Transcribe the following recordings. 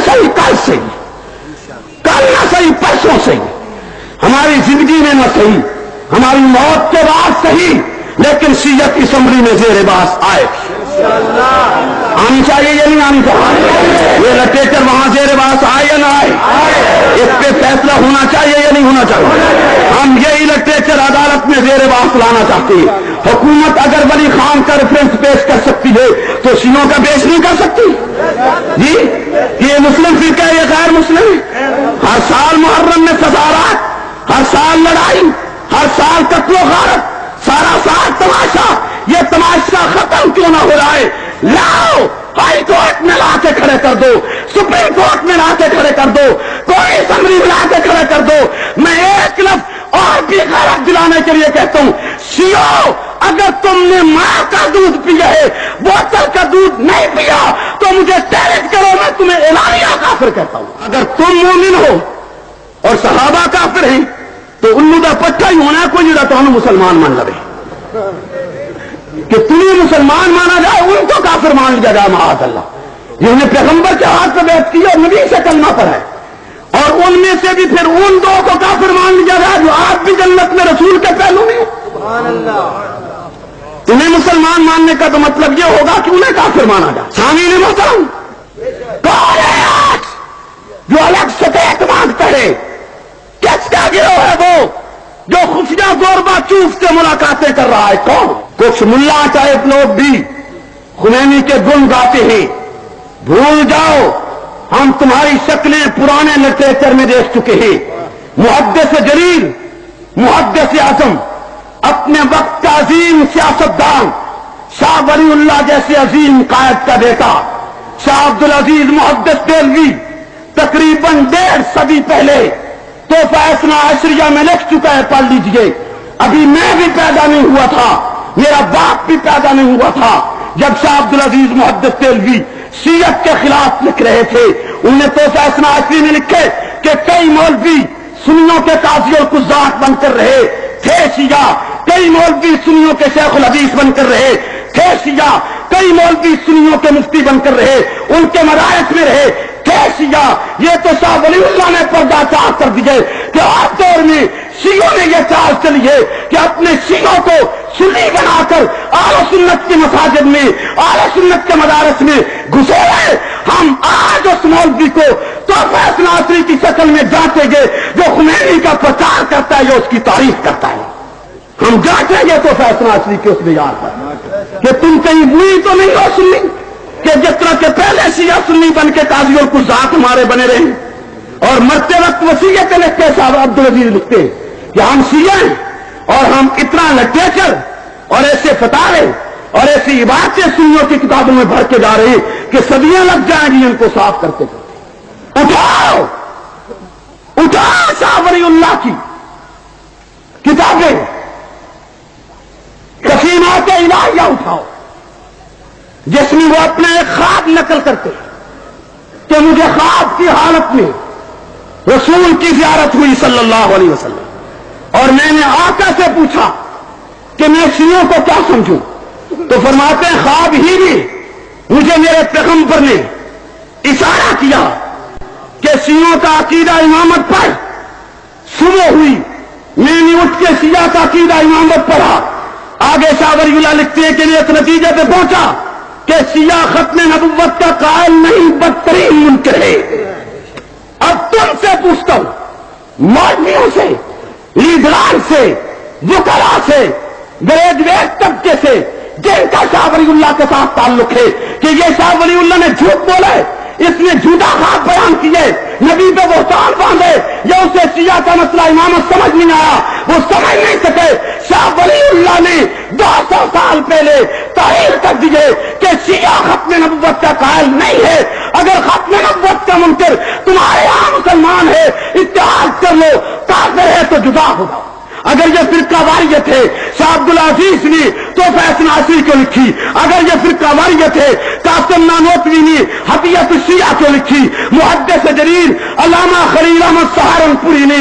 صحیح کل سے، کل نہ صحیح پرسوں سے، ہماری زندگی میں نہ صحیح، ہماری موت کے بعد صحیح، لیکن شیعت اسمبلی میں زیر باس آئے، آنی چاہیے یا نہیں آنی چاہیے؟ یہ لٹریچر وہاں زیر باس آئے یا نہ آئے؟ اس پہ فیصلہ ہونا چاہیے یا نہیں ہونا چاہیے؟ ہم یہی لٹریچر عدالت میں زیر باس لانا چاہتے ہیں۔ حکومت اگر ولی خان کا ریفرنس پیش کر سکتی ہے تو شیعوں کا پیش نہیں کر سکتی؟ جی یہ مسلم فرقہ ہے، یہ غیر مسلم ہے؟ ہر سال محرم میں تظاہرات، ہر سال لڑائی، ہر سال قتل و غارت، سارا سال تماشا، یہ تماشا ختم کیوں نہ ہو رہا ہے؟ لاؤ ہائی کورٹ میں لا کے کھڑے کر دو، سپریم کورٹ میں لا کے کھڑے کر دو، کوئی اسمبلی میں لا کے کھڑے کر دو۔ میں ایک لفظ اور بھی غیرت دلانے کے لیے کہتا ہوں، شیعو اگر تم نے ماں کا دودھ پیا ہے، بوتل کا دودھ نہیں پیا تو مجھے چیلنج کرو، میں تمہیں اعلانیہ کافر کہتا ہوں۔ اگر تم مومن ہو اور صحابہ کافر ہیں تو الو کا پٹھا ہی ہونا کوئی جڑا تو مسلمان مان لے کہ تمہیں مسلمان مانا جائے، ان کو کافر مان لیا جائے، معاذ اللہ۔ جنہوں نے پیغمبر کے ہاتھ سے بیعت کی اور نبی سے کلمہ پڑھا ہے، اور ان میں سے بھی پھر ان دو کو کافر مان لیا جائے جو آپ بھی جنت میں رسول کے پہلو میں۔ انہیں مسلمان ماننے کا تو مطلب یہ ہوگا کہ انہیں کافر مانا جائے۔ سامعین محترم، کون ہے آج جو الگ سطح مانگتا ہے؟ کس کا گروہ ہے وہ جو خفیہ گوربا چوف سے ملاقاتیں کر رہا ہے؟ کون؟ کچھ ملا ٹائپ لوگ بھی خمینی کے گن گاتے ہیں۔ بھول جاؤ، ہم تمہاری شکلیں پرانے لٹریچر میں دیکھ چکے ہیں۔ محدث جلیل، محدث اعظم، اپنے وقت کا عظیم سیاستدان شاہ ولی اللہ جیسے عظیم قائد کا بیٹا شاہ عبدالعزیز محدث دہلوی تقریباً 1.5 صدی پہلے تحفہ اثنا عشریہ میں لکھ چکا ہے، پڑھ لیجئے۔ ابھی میں بھی پیدا نہیں ہوا تھا، میرا باپ بھی پیدا نہیں ہوا تھا جب شاہ عبدالعزیز محدث دہلوی شیعت کے خلاف لکھ رہے تھے۔ انہوں نے تحفہ اثنا عشری میں لکھے کہ کئی مولوی سنیوں کے قاضی اور قضات بن کر رہے تھے شیعہ، کئی مولوی سنیوں کے شیخ الحدیث بن کر رہے تھے شیعہ، کئی مولوی سنیوں کے مفتی بن کر رہے، ان کے مدارس میں رہے تھے شیعہ۔ یہ تو شاہ ولی اللہ نے پردہ چاک کر دیے کہ آج دور میں شیعوں نے یہ چال چلی ہے کہ اپنے شیعوں کو سنی بنا کر اہل سنت کی مساجد میں، اہل سنت کے مدارس میں گھسے رہے۔ ہم آج اس مولوی کو تحفہ اثنا عشری کی شکل میں جانچیں گے جو خمینی کا پرچار کرتا ہے یا اس کی تعریف کرتا ہے۔ ہم جانچیں گے تحفہ اثنا عشری کے اس معیار پر کہ تم کہیں ہوئی تو نہیں ہو سنی، کہ جس طرح کے پہلے شیعہ سنی بن کے قاضی اور قضات ہمارے بنے رہے، اور مرتے وقت وصیت لکھتے صاحب عبدالعزیز لکھتے کہ ہم شیعہ ہیں اور ہم اتنا لٹریچر اور ایسے فتاوے اور ایسی عبادتیں سنیوں کی کتابوں میں بھر کے جا رہے ہیں کہ صدیاں لگ جائیں گی ان کو صاف کرتے کرتے۔ اٹھاؤ اٹھاؤ شاہ ولی اللہ کی کتابیں، قسیمات الہیہ اٹھاؤ، جس میں وہ اپنے ایک خواب نقل کرتے کہ مجھے خواب کی حالت میں رسول کی زیارت ہوئی صلی اللہ علیہ وسلم، اور میں نے آقا سے پوچھا کہ میں شیعوں کو کیا سمجھوں، تو فرماتے ہیں خواب ہی میں مجھے میرے پیغمبر نے اشارہ کیا کہ شیعوں کا عقیدہ امامت پر صبح ہوئی، میں نے اٹھ کے شیعہ کا عقیدہ امامت پڑھا۔ آگے شاہ ولی اللہ لکھتے ہیں کہ میں ایک نتیجے پہ پہنچا کہ شیعہ ختم نبوت کا قائل نہیں، بدترین منکر ہے۔ اب تم سے پوچھتا ہوں، مولویوں سے، لیڈران سے، وکلاء سے، گریجویٹ طبقے سے جن کا شاہ ولی اللہ کے ساتھ تعلق ہے کہ یہ شاہ ولی اللہ نے جھوٹ بولا ہے، اس نے جھوٹا خواب بیان کیے، نبی پہ بہتان باندھے، یا اسے شیعہ کا مسئلہ امامت سمجھ نہیں آیا، وہ سمجھ نہیں سکے۔ شاہ ولی اللہ نے 200 سال پہلے تحریر کر دیے کہ شیعہ ختم نبوت کا قائل نہیں ہے۔ اگر ختم نبوت کا منکر تمہارے یہاں مسلمان ہے، اتحاد کر لو، کافر ہے تو جدا ہو جاؤ۔ اگر یہ فرقہ واریت ہے، شاہ عبدالعزیز نے تحفہ اثنا عشری کیوں لکھی؟ اگر یہ فرقہ واریت ہے، قاسم نانوتوی نے حدیث الشیعہ کیوں لکھی؟ محدث جلیل علامہ خلیل احمد سہارنپوری نے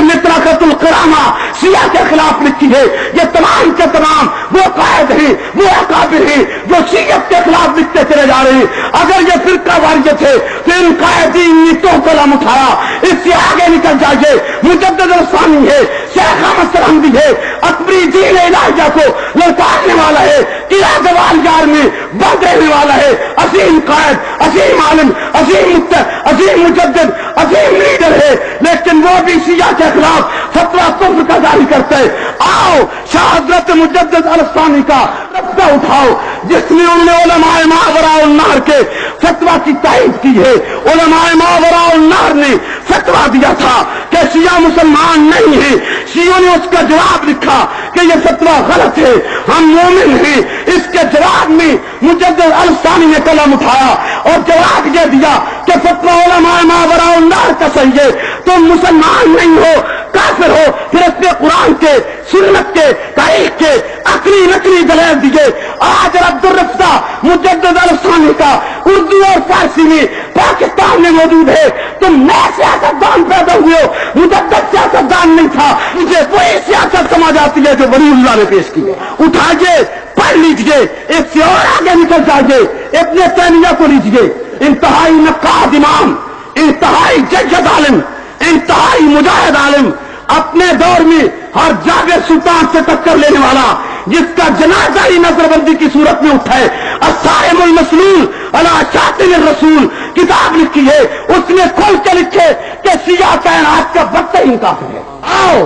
مطرقۃ القرامہ شیعہ کے خلاف لکھی ہے۔ یہ تمام کے تمام وہ قائد ہیں، وہ اکابر ہیں جو شیعت کے خلاف لکھتے چلے جا رہے ہیں۔ اگر یہ فرقہ واریت ہے، हसीन कायदीन ने तो कलम उठाया, इससे आगे निकल जाइए। मुजद्दिद अलसानी है, शेख अहमद सरहंदी है, अपनी दीन इलाहिया को ललकारने वाला है, किला गवालियर में बंद रहने वाला है। अजीम कायद, अजीम आलिम, अजीम मुजद्दिद, अजीम लीडर है, लेकिन वो भी शिया के खिलाफ फतवा कुफ्र का जारी करते हैं। आओ शहादत मुजद्दिद अलसानी का रफ्ता उठाओ, जिसने उन्हें उलमाए मावराउन नहर के फतवा की तारीफ की है। उलमाए मावराउन नहर ने फतवा दिया था कि शिया मुसलमान नहीं है। शियों ने उसका जवाब लिखा कि यह फतवा गलत है, हम मोमिन हैं। इसके जवाब में मुजद्दिद अलसानी ने कलम उठाया और जवाब यह दिया कि फतवा उलमाए मावराउन नहर का सही है, तुम मुसलमान नहीं हो, काफिर हो। फिर इसने कुरान के, सुन्नत के, तारीख के अकली नकली दलील दिए। आज अब्दुल रफ्ता मुजद्दिद अलसानी का उर्दू और फारसी में पाकिस्तान में मौजूद है। तुम नए सियासतदान पैदा हुए हो, मुजद्दिद सियासतदान नहीं था। मुझे वही सियासत समझ आती है जो वलीउल्लाह ने पेश की। उठाइए, पढ़ लीजिए, इससे और आगे निकल जाइए। इब्ने तैमिया को लीजिए, इंतहाई नक्काद इमाम, इंतहाई जज्जद आलिम, इंतहाई मुजाहिद आलिम, अपने दौर में हर जावेद सुल्तान से टक्कर लेने वाला, जिसका जनाजा ही नजरबंदी की सूरत में उठा है। अस्साइमुल मसलूल अला शातिल रसूल किताब लिखी है, उसने खोल के लिखे कि शिया कायनात का बदतरीन काफिर है। आओ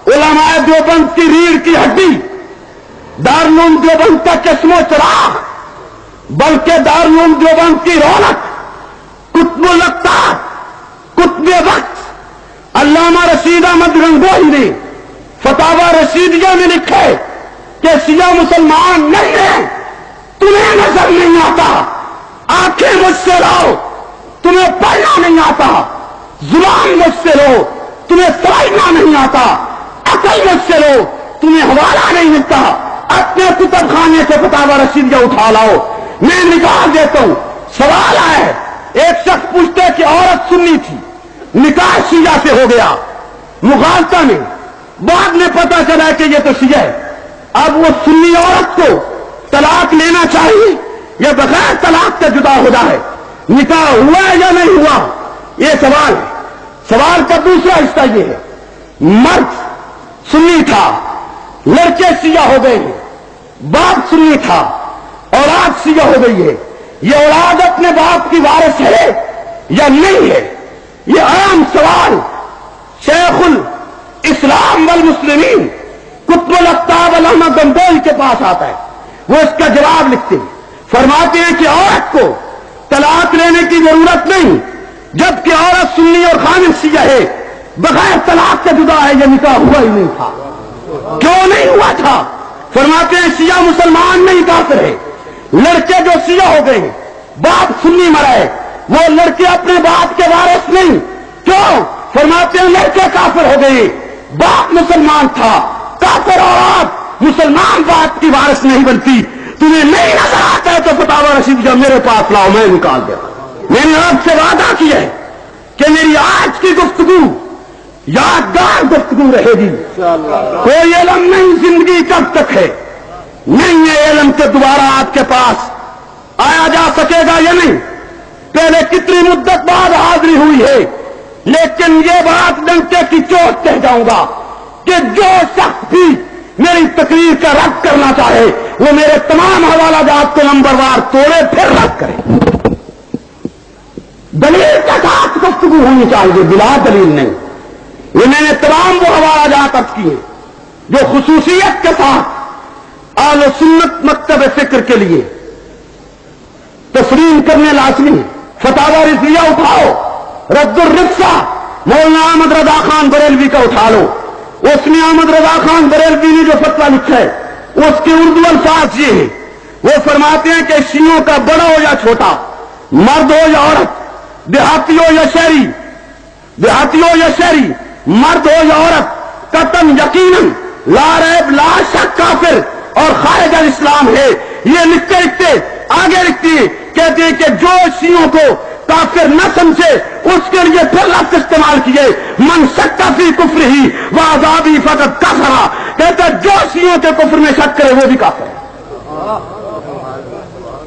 उलमाए देवबंद की रीढ़ की हड्डी, दारुल देवबंद का चश्मो चराग, बल्कि दारुल देवबंद की रौनक, कुतुबुल अख्तार, कुतुबे वक्त अल्लामा रशीद अहमद गंगोही ने फतावा रशीदिया में लिखे कि शिया मुसलमान नहीं है। तुम्हें नजर नहीं आता, आंखें मुझसे लो, तुम्हें पढ़ना नहीं आता, जुबान मुझसे लो, तुम्हें समझना नहीं आता, अकल मुझसे लो, तुम्हें हवाला नहीं मिलता। अपने कुतुब खाने से फतावा रशीदिया उठा लाओ, मैं निकाल देता हूं। सवाल है, एक शख्स पूछते कि औरत सुन्नी थी, निकाह शिया से हो गया, मुगालता में बाद में पता चला कि ये तो शिया है। अब वो सुन्नी औरत को तलाक लेना चाहिए या बगैर तलाक से जुदा हो जाए? निकाह हुआ या नहीं हुआ, ये सवाल है। सवाल का दूसरा हिस्सा ये है, मर्द सुन्नी था, लड़के शिया हो गए हैं, बाप सुन्नी था, औलाद शिया हो गई है। ये औलाद अपने बाप की वारिस है या नहीं है? ये आम सवाल शेखुल इस्लाम वल मुस्लिमीन कुतुबुल अख्तार अहमद गंगोही के पास आता है। वो इसका जवाब लिखते हैं, फरमाते हैं कि औरत को तलाक लेने की जरूरत नहीं, जबकि औरत सुन्नी और खामिद शिया है, बगैर तलाक से जुदा है, ये निकाह हुआ ही नहीं था। क्यों नहीं हुआ था? फरमाते हैं शिया मुसलमान नहीं काफिर है। लड़के जो शिया हो गए, बाप सुन्नी मरा है, वो लड़के अपने बाप के वारिस नहीं। क्यों? फरमाते हैं लड़के काफिर हो गए, बाप मुसलमान था, काफिर औलाद मुसलमान बाप की वारिस नहीं बनती। तुम्हें नहीं नजर आता है तो फतावा रशीद जब मेरे पास लाओ, मैं निकाल देता। मैंने आपसे वादा किया है कि मेरी आज की गुफ्तगू यादगार गुफ्तगू रहेगी। कोई इल्म नहीं जिंदगी कब तक है, नहीं है इल्म के दोबारा आपके पास आया जा सकेगा या नहीं। पहले कितनी मुद्दत बाद हाजिरी हुई है, लेकिन ये बात डंके की चोट कह जाऊंगा कि जो शख्स भी मेरी तकरीर का रद्द करना चाहे, वो मेरे तमाम हवाला जात को नंबरवार तोड़े फिर रद्द करे। दलील के साथ गुफ्तगू होनी चाहिए, बिला दलील नहीं। ये मैंने तमाम वो हवाला जात अर्ज किए जो खुसूसियत के साथ आले सुन्नत मकतब फिक्र के लिए तस्लीम करने लाजमी है। फतावा रिजविया उठाओ, रद्दुर रिफ्सा मौलाना अहमद रजा खान बरेलवी का उठा लो। उसने अहमद रजा खान बरेलवी ने जो फतवा लिखा है, उसके उर्दू अल्फाज ये है, वो फरमाते हैं कि शियों का बड़ा हो या छोटा, मर्द हो या औरत, देहाती हो या शहरी, देहाती हो या शहरी, मर्द हो या औरत, कतन यकीनन ला रैब ला शक काफिर और खारिज अल इस्लाम है। ये लिखते लिखते आगे लिखती है, कहते हैं कि जो शियों को काफिर न समझे उसके लिए फिर लफ्ज इस्तेमाल किए, मन शक्का फी कुफ्र ही व आजादी फकत काफरा। कहते जो शियों के कुफ्र में शक करे वो भी काफिर है।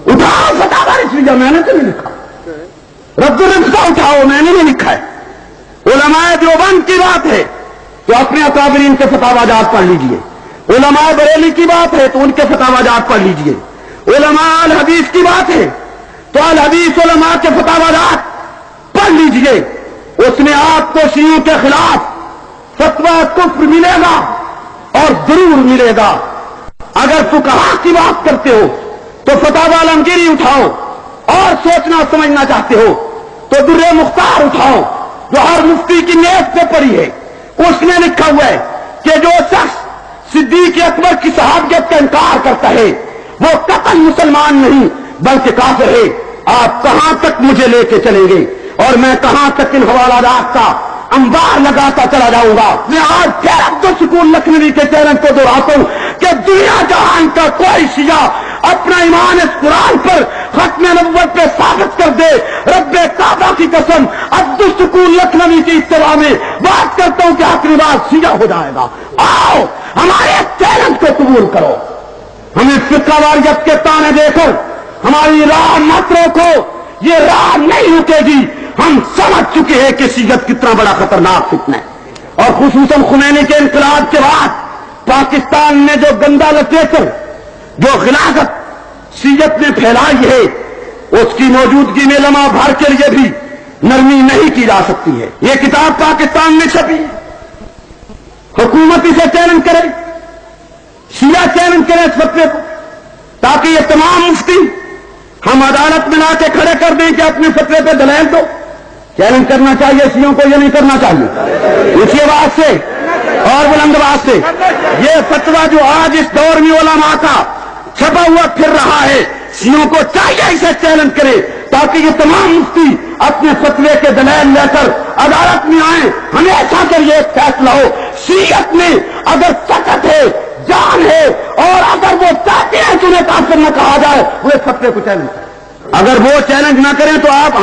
उठाओ फतावा रिजविया, मैंने तो नहीं लिखा, रद्द रिफ्ता उठाओ, मैंने नहीं लिखा है। उलमाए देवबंद की बात है तो अपने अकाबरीन के फतावाजात पढ़ लीजिए। उलमाए बरेली की बात है तो उनके फतावाजात पढ़ लीजिए। उलमा अल हदीस की बात है तो अल हदीस उलमा के फतावाजात पढ़ लीजिए। उसमें आपको शियों के खिलाफ फतवा कुफ्र मिलेगा और जरूर मिलेगा। अगर फुकहा की बात करते हो तो फतावा आलमगीरी उठाओ, और सोचना समझना चाहते हो तो दुर्रे मुख्तार उठाओ जो हर मुफ्ती की नेत पे पड़ी है। उसने लिखा हुआ है कि जो शख्स सिद्दीक अकबर की सहाबियत का इनकार करता है वो कतई मुसलमान नहीं बल्कि काफिर है। आप कहां तक मुझे लेके चलेंगे और मैं कहां तक इन हवालात का अंबार लगाता चला जाऊंगा। मैं आज फिर अब्दुल शकूर लखनवी के चैलेंज को दोहराता हूं कि दुनिया जहान का कोई शिया अपना ईमान इस कुरान पर खत्म नबुव्वत पे साबित कर दे, रब्बे काबा की कसम अब्दुल शकूर लखनवी की इत्तबा में बात करता हूं कि आखिरी बात शिया हो जाएगा। आओ हमारे चैलेंज को कबूल करो। हमें फिक्र वारियत के ताने देकर हमारी राह मत रोको, ये राह नहीं रुकेगी। हम समझ चुके हैं कि शियत कितना बड़ा खतरनाक फितना है। और खुसूसन खुमैनी के इनकलाब के बाद पाकिस्तान में जो गंदा लिटरेचर, जो खिलाफत शियत ने फैलाई है, उसकी मौजूदगी में लम्हा भर के लिए भी नरमी नहीं की जा सकती है। ये किताब पाकिस्तान में छपी, हुकूमत इसे चैलेंज करे, शिया चैलेंज करे इस फतवे को, ताकि ये तमाम मुफ्ती हम अदालत में ला के खड़े कर दें कि अपने फतवे पे दलील दो। चैलेंज करना चाहिए शियों को, ये नहीं करना चाहिए। ऊंची आवाज से और बुलंद आवाज से ये फतवा जो आज इस दौर में उलमा का छपा हुआ फिर रहा है, शियों को चाहिए इसे चैलेंज करे ताकि ये तमाम मुफ्ती अपने फतवे के दलील लेकर अदालत में आए। हमेशा के लिए एक फैसला हो, शियत में अगर ताकत है, जान है, और अगर वो चाहते हैं कि उन्हें काफिर न कहा जाए, वो इस फतवे को चैलेंज करें। अगर वो चैलेंज ना करें तो आप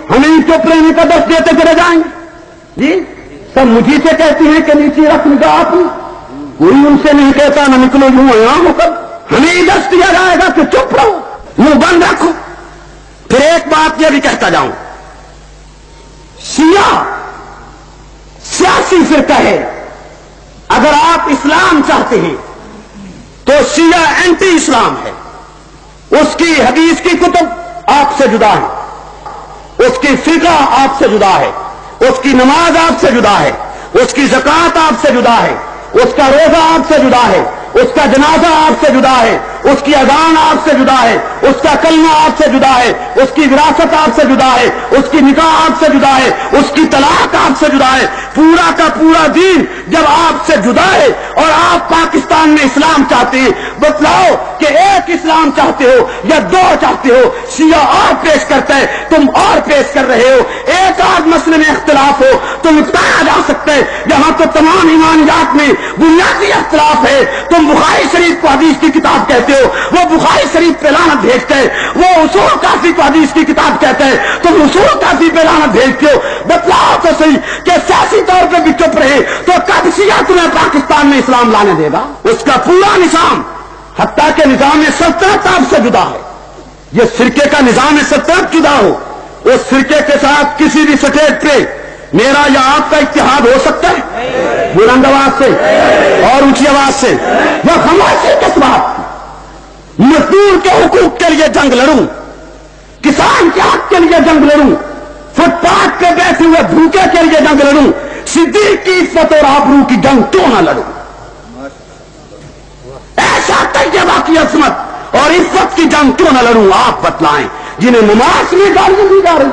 हमें चुप रहने का दर्श देते चले जाएंगे। जी सब मुझी से कहती हैं कि नीचे रख निगाह अपनी, कोई उनसे नहीं कहता ना निकलो यूं यहां होकर। हमें ही दर्श दिया जाएगा कि चुप रहो, मुंह बंद रखो। फिर एक बात यह भी कहता जाऊं, शिया सियासी फिरका है। अगर आप इस्लाम चाहते हैं तो शिया एंटी इस्लाम है। उसकी हदीस की कुतुब आपसे जुदा है, उसकी फिक्र आपसे जुदा है, उसकी नमाज आपसे जुदा है, उसकी ज़कात आपसे जुदा है, उसका रोजा आपसे जुदा है, उसका जनाजा आपसे जुदा है, उसकी अजान आपसे जुदा है, उसका कलमा आपसे जुदा है, उसकी विरासत आपसे जुदा है, उसकी निकाह आपसे जुदा है, उसकी तलाक आपसे जुदा है। पूरा का पूरा दीन जब आपसे जुदा है और आप पाकिस्तान में इस्लाम चाहते हैं, बतलाओ कि एक इस्लाम चाहते हो या दो चाहते हो। शिया और पेश करता है, तुम और पेश कर रहे हो। एक आध मसले में इख्तिलाफ हो तो निपटाया जा सकता है, यहां तो तमाम ईमानियात में बुनियादी इख्तिलाफ है। तुम बुखारी शरीफ को हदीस की किताब कहते हो, वो बुखारी शरीफ पे लानत भेजते हैं। वो उसूल काफी को हदीस की किताब कहते हैं, तुम उसूल काफी पे लानत भेजते हो। बतलाओ तो सही कि सियासी तौर पे भी चुप रहे तो कब शिया तुम्हें पाकिस्तान में इस्लाम लाने देगा? उसका पूरा निजाम, हत्ता के निजाम सल्तनत आपसे जुदा है। ये फिरके का निजाम सल्तनत जुदा हो, उस फिरके के साथ किसी भी स्टेज पे मेरा या आपका इत्तेहाद हो सकता है? बुलंद आवाज से और ऊंची आवाज से वह खामोशी किस बात? मजदूर के हुकूक के लिए जंग लड़ूं, किसान के हक के लिए जंग लड़ूं, फुटपाथ पे बैठे हुए भूखे के लिए जंग लड़ूं, सिद्दीक की इज्जत और आबरू की जंग क्यों ना लड़ूं? ऐसा तैयबा की अजमत और इज्जत की जंग क्यों ना लड़ूं? आप बतलाएं। जिन्हें नमाज में गालियां दी जा रही,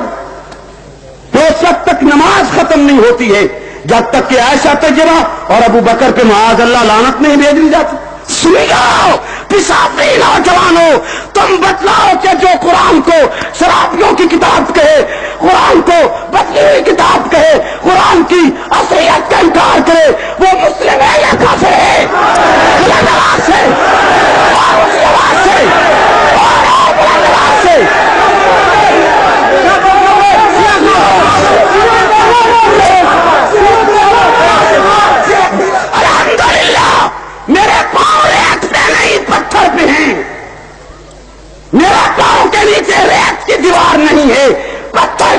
तो जब तक नमाज खत्म नहीं होती है, जब तक कि ऐसा तैयबा और अबू बकर पे माज अल्लाह लानत नहीं भेज दी जाती। सुन जाओ पिसाबी नौजवानों, तुम बतलाओ कि जो कुरान को शराबियों की किताब कहे, कुरान को बदली हुई किताब कहे, कुरान की असलियत का इनकार करे, वो मुस्लिम है या काफिर है? बुलंद आवाज से और उसी आवाज से और बुलंद आवाज से अल्हम्दुलिल्लाह मेरे पांव रेत पे नहीं पत्थर पे हैं। मेरा पांव के नीचे रेत की दीवार नहीं है, पत्थर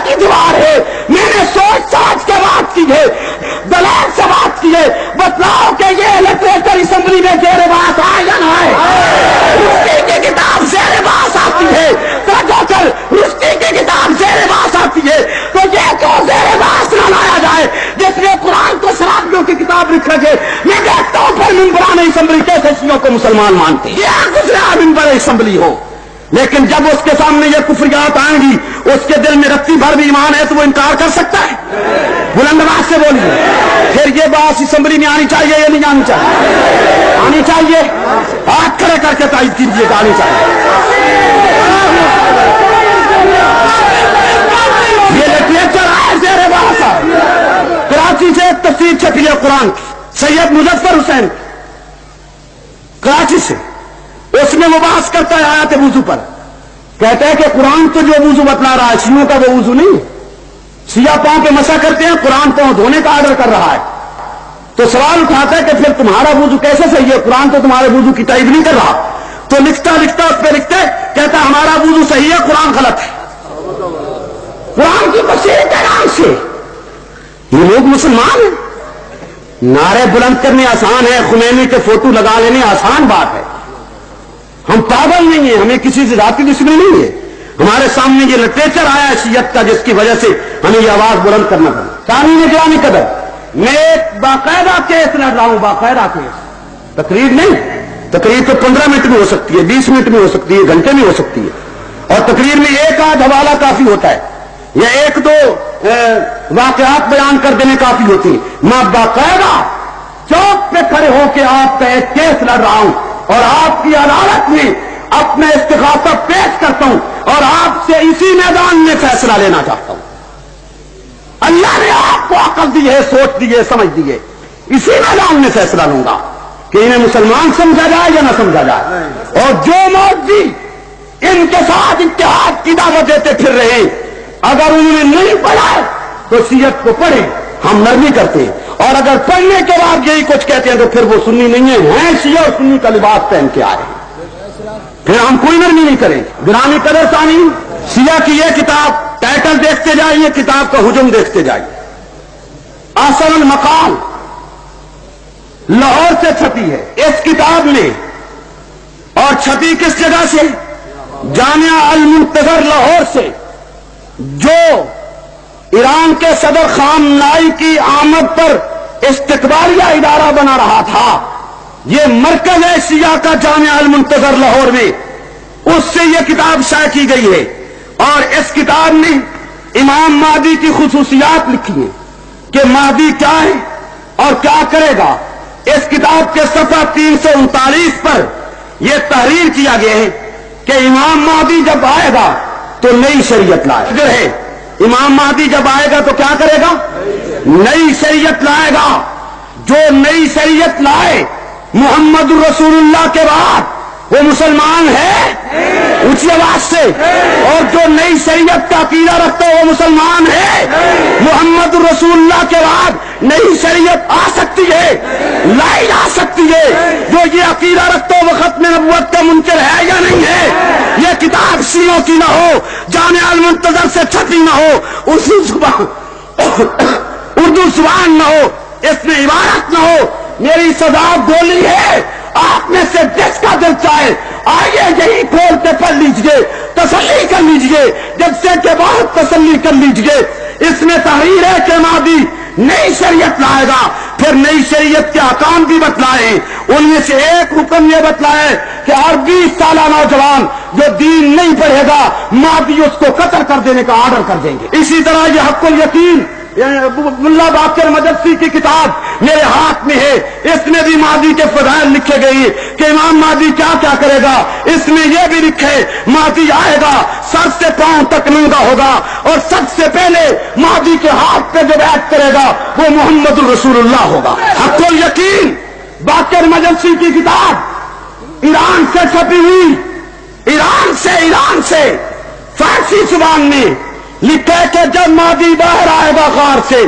آتی ہے تو یہ کیوں زیر بحث نہ لایا جائے جس نے قرآن کو شرابیوں کی کتاب لکھ رکھے؟ میں دیکھتا ہوں پھر ممبران اسمبلی کیسے شیعوں کو مسلمان مانتے ہیں. یہ گزرا ممبر اسمبلی ہو، لیکن جب اس کے سامنے یہ کفریات آئیں گی اس کے دل میں رتی بھر بھی ایمان ہے تو وہ انکار کر سکتا ہے؟ بلند آواز سے بولیے. پھر یہ بات اسمبلی میں آنی چاہیے یا نہیں آنی چاہیے؟ آنی چاہیے. ہاتھ کھڑے کر کے تائید کیجیے کہ آنی چاہیے. یہ لٹریچر آئے زیر بحث. کراچی سے ایک تفسیر چھپی ہے قرآن کی، سید مظفر حسین کراچی سے. اس میں وہ بحث کرتا ہے آیات وضو پر، کہتا ہے کہ قرآن تو جو وضو بتلا رہا ہے شیعوں کا وہ وضو نہیں ہے. شیعہ پاؤں پہ مسا کرتے ہیں، قرآن پاؤں دھونے کا آرڈر کر رہا ہے. تو سوال اٹھاتا ہے کہ پھر تمہارا وضو کیسے صحیح ہے؟ قرآن تو تمہارے وضو کی تائید نہیں کر رہا. تو لکھتا اس پہ لکھتے کہتا ہمارا وضو صحیح ہے، قرآن غلط ہے. قرآن کی تفسیر کے نام سے یہ لوگ مسلمان ہیں. نعرے بلند کرنے آسان ہے، خمینی کے فوٹو لگا لینے آسان بات ہے. ہم پاگل نہیں ہیں، ہمیں کسی سے ذاتی دشمنی نہیں ہے. ہمارے سامنے یہ لٹریچر آیا ہے شیعت کا جس کی وجہ سے ہمیں یہ آواز بلند کرنا پڑا. ثانی نے جوانی قدر میں ایک باقاعدہ کیس لڑ رہا ہوں، باقاعدہ کیس. تقریر نہیں، تقریر تو 15 منٹ میں ہو سکتی ہے، 20 منٹ میں ہو سکتی ہے، گھنٹے میں ہو سکتی ہے. اور تقریر میں ایک آدھ حوالہ کافی ہوتا ہے یا ایک دو واقعات بیان کر دینے کافی ہوتی ہیں. میں باقاعدہ چوک پہ کھڑے ہو کے آپ کا ایک کیس لڑ رہا ہوں اور آپ کی عدالت میں اپنا استغاثہ پیش کرتا ہوں اور آپ سے اسی میدان میں فیصلہ لینا چاہتا ہوں. اللہ نے آپ کو عقل دی ہے، سوچ دی ہے، سمجھ دی ہے. اسی میدان میں فیصلہ لوں گا کہ انہیں مسلمان سمجھا جائے یا نہ سمجھا جائے. اور جو مولوی ان کے ساتھ اتحاد کی دعوت دیتے پھر رہے، اگر انہوں نے نہیں پڑھا تو شیعت کو پڑھے، ہم نرمی کرتے ہیں. اور اگر پڑھنے کے بعد یہی کچھ کہتے ہیں تو پھر وہ سنی نہیں ہیں شیعہ اور سنی کا لباس پہن کے آئے ہیں. پھر ہم کوئی نرمی نہیں کریں. گرامی قدر ثانی، شیعہ کی یہ کتاب ٹائٹل دیکھتے جائیے، کتاب کا حجم دیکھتے جائیے. احسن المقال لاہور سے چھپی ہے اس کتاب میں، اور چھپی کس جگہ سے؟ جامعہ المنتظر لاہور سے، جو ایران کے صدر خامنائی کی آمد پر استقبالیہ ادارہ بنا رہا تھا. یہ مرکز ہے شیعہ کا جامعہ المنتظر لاہور میں، اس سے یہ کتاب شائع کی گئی ہے. اور اس کتاب میں امام مہدی کی خصوصیات لکھی ہیں کہ مہدی کیا ہے اور کیا کرے گا. اس کتاب کے صفحہ 339 پر یہ تحریر کیا گیا ہے کہ امام مہدی جب آئے گا تو نئی شریعت لائے گا. امام مہدی جب آئے گا تو کیا کرے گا؟ نئی شریعت لائے گا. جو نئی شریعت لائے محمد رسول اللہ کے بعد وہ مسلمان ہے اونچی آواز سے. اور جو نئی شریعت کا عقیدہ رکھتا ہے وہ مسلمان ہے. محمد رسول اللہ کے بعد نئی شریعت آ سکتی ہے، لائی جا سکتی ہے. جو یہ عقیدہ رکھتا ہے وہ ختم نبوت کا منکر ہے یا نہیں ہے؟ یہ کتاب شیعوں کی نہ ہو، جامعہ المنتظر سے چھپی نہ ہو، اردو زبان نہ ہو، اس میں عبارت نہ ہو. میری سزا گولی ہے. آپ میں سے جس کا دل چاہے آئیے یہی کھول کے پڑھ لیجئے، تسلی کر لیجئے، جلسے کے بعد تسلی کر لیجئے. اس میں تحریر ہے کہ مہدی نئی شریعت لائے گا. پھر نئی شریعت کے احکام بھی بتلائے. ان میں سے ایک حکم یہ بتلائے کہ ہر 20 سالہ نوجوان جو دین نہیں پڑھے گا مہدی اس کو قتل کر دینے کا آرڈر کر دیں گے. اسی طرح یہ حق الیقین ملا باقر مدرسی کی کتاب میرے ہاتھ میں ہے. اس میں بھی مہدی کے فضائل لکھے گئی کہ امام مہدی کیا کیا کرے گا. اس میں یہ بھی لکھے مہدی آئے گا سر سے پاؤں تک ننگا ہوگا اور سب سے پہلے مہدی کے ہاتھ پہ جو بیعت کرے گا وہ محمد الرسول اللہ ہوگا. حق الیقین باقر مدرسی کی کتاب ایران سے چھپی ہوئی، ایران سے فارسی زبان میں لکھے کہ جب مہدی باہر آئے گا غار سے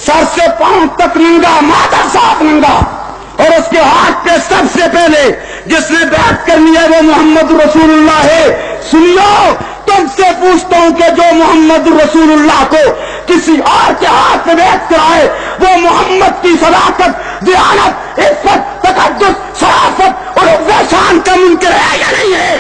سر سے پاؤں تک ننگا، مادر صاحب ننگا، اور اس کے ہاتھ پہ سب سے پہلے جس نے بیعت کرنی ہے وہ محمد رسول اللہ ہے. سن لو، تم سے پوچھتا ہوں کہ جو محمد رسول اللہ کو کسی اور کے ہاتھ پہ بیعت کرائے وہ محمد کی صداقت، دیانت، عفت، تقدس، شرافت اور شان کا منکر ہے یا نہیں ہے؟